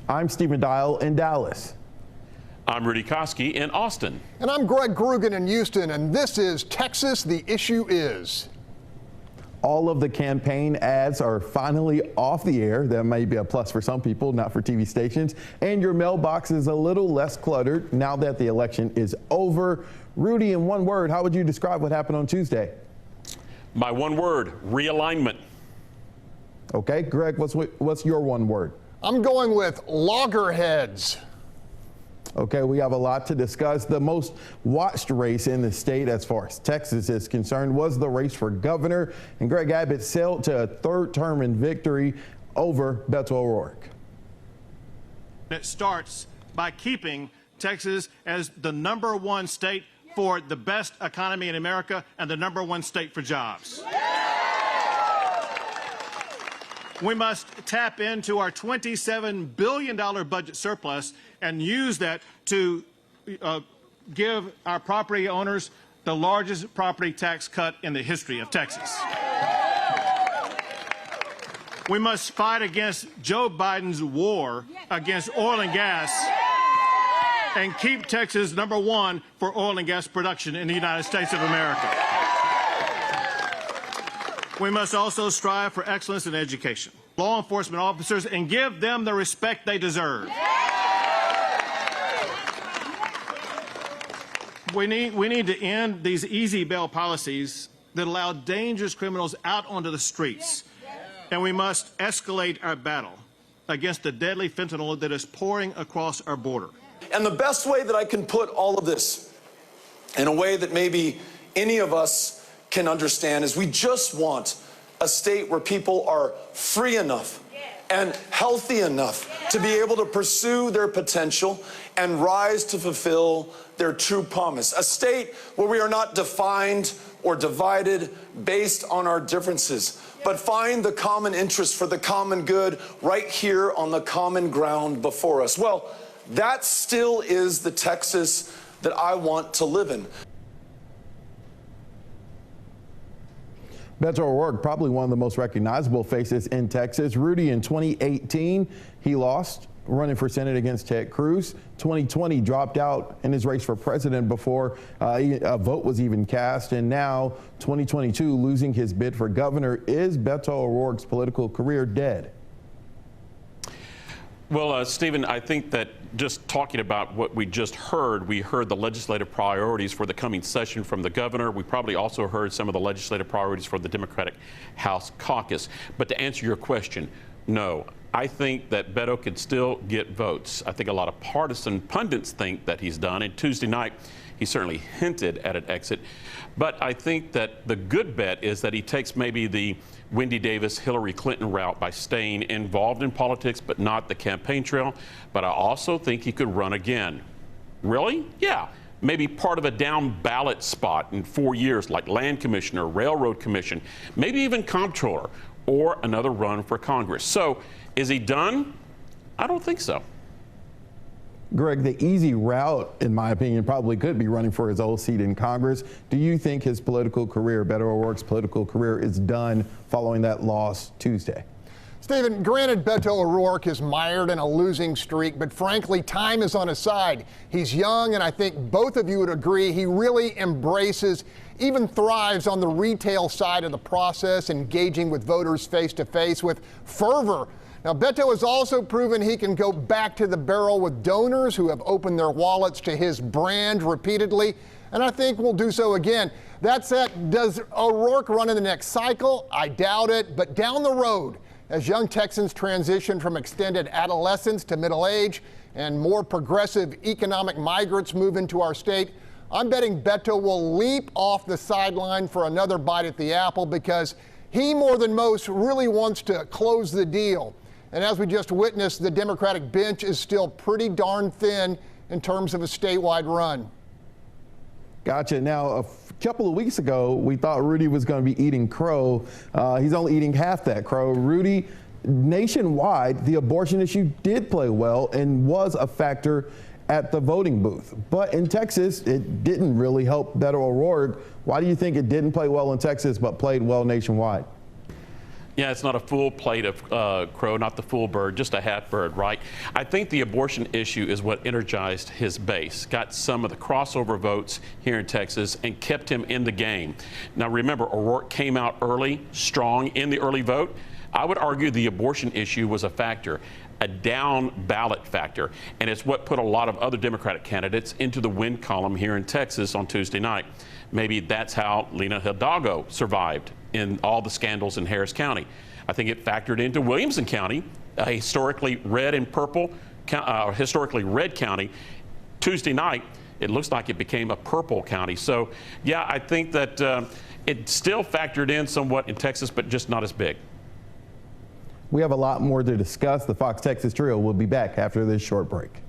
I'm Stephen Dial in Dallas. I'm Rudy Koski in Austin. And I'm Greg Groogan in Houston, and this is Texas, the Issue Is. All of the campaign ads are finally off the air. That may be a plus for some people, not for TV stations. And your mailbox is a little less cluttered now that the election is over. Rudy, in one word, how would you describe what happened on Tuesday? My one word, realignment. Okay, Greg, what's your one word? I'm going with loggerheads. Okay, we have a lot to discuss. The most watched race in the state as far as Texas is concerned was the race for governor, and Greg Abbott sailed to a third term in victory over Beto O'Rourke. It starts by keeping Texas as the #1 state for the best economy in America and the #1 state for jobs. We must tap into our $27 billion budget surplus and use that to give our property owners the largest property tax cut in the history of Texas. We must fight against Joe Biden's war against oil and gas and keep Texas #1 for oil and gas production in the United States of America. We must also strive for excellence in education, law enforcement officers, and give them the respect they deserve. We need to end these easy bail policies that allow dangerous criminals out onto the streets. And we must escalate our battle against the deadly fentanyl that is pouring across our border. And the best way that I can put all of this in a way that maybe any of us can understand is we just want a state where people are free enough and healthy enough to be able to pursue their potential and rise to fulfill their true promise. A state where we are not defined or divided based on our differences, but find the common interest for the common good right here on the common ground before us. Well, that still is the Texas that I want to live in. Beto O'Rourke, probably one of the most recognizable faces in Texas. Rudy, in 2018, he lost running for Senate against Ted Cruz. 2020 dropped out in his race for president before a vote was even cast. And now 2022 losing his bid for governor. Is Beto O'Rourke's political career dead? Well, Stephen, I think that just talking about what we just heard, we heard the legislative priorities for the coming session from the governor. We probably also heard some of the legislative priorities for the Democratic House caucus. But to answer your question, no. I think that Beto could still get votes. I think a lot of partisan pundits think that he's done. And Tuesday night, he certainly hinted at an exit. But I think that the good bet is that he takes maybe the Wendy Davis, Hillary Clinton route by staying involved in politics, but not the campaign trail. But I also think he could run again. Really? Yeah. Maybe part of a down ballot spot in 4 years, like land commissioner, railroad commission, maybe even comptroller, or another run for Congress. So is he done? I don't think so. Greg, the easy route, in my opinion, probably could be running for his old seat in Congress. Do you think his political career, Beto O'Rourke's political career, is done following that loss Tuesday? Stephen, granted Beto O'Rourke is mired in a losing streak, but frankly, time is on his side. He's young, and I think both of you would agree he really embraces, even thrives on the retail side of the process, engaging with voters face-to-face with fervor. Now, Beto has also proven he can go back to the barrel with donors who have opened their wallets to his brand repeatedly, and I think will do so again. That said, does O'Rourke run in the next cycle? I doubt it, but down the road, as young Texans transition from extended adolescence to middle age and more progressive economic migrants move into our state, I'm betting Beto will leap off the sideline for another bite at the apple because he, more than most, really wants to close the deal. And as we just witnessed, the Democratic bench is still pretty darn thin in terms of a statewide run. Gotcha. Now, a couple of weeks ago, we thought Rudy was going to be eating crow. He's only eating half that crow. Rudy, nationwide, the abortion issue did play well and was a factor at the voting booth. But in Texas, it didn't really help Beto O'Rourke. Why do you think it didn't play well in Texas but played well nationwide? Yeah, it's not a full plate of crow, not the full bird, just a half bird, right? I think the abortion issue is what energized his base, got some of the crossover votes here in Texas, and kept him in the game. Now, remember, O'Rourke came out early, strong in the early vote. I would argue the abortion issue was a factor, a down ballot factor, and it's what put a lot of other Democratic candidates into the win column here in Texas on Tuesday night. Maybe that's how Lena Hidalgo survived in all the scandals in Harris County. I think it factored into Williamson County, a historically red and purple, historically red county. Tuesday night, it looks like it became a purple county. So, yeah, I think that it still factored in somewhat in Texas, but just not as big. We have a lot more to discuss. The Fox Texas Trio will be back after this short break.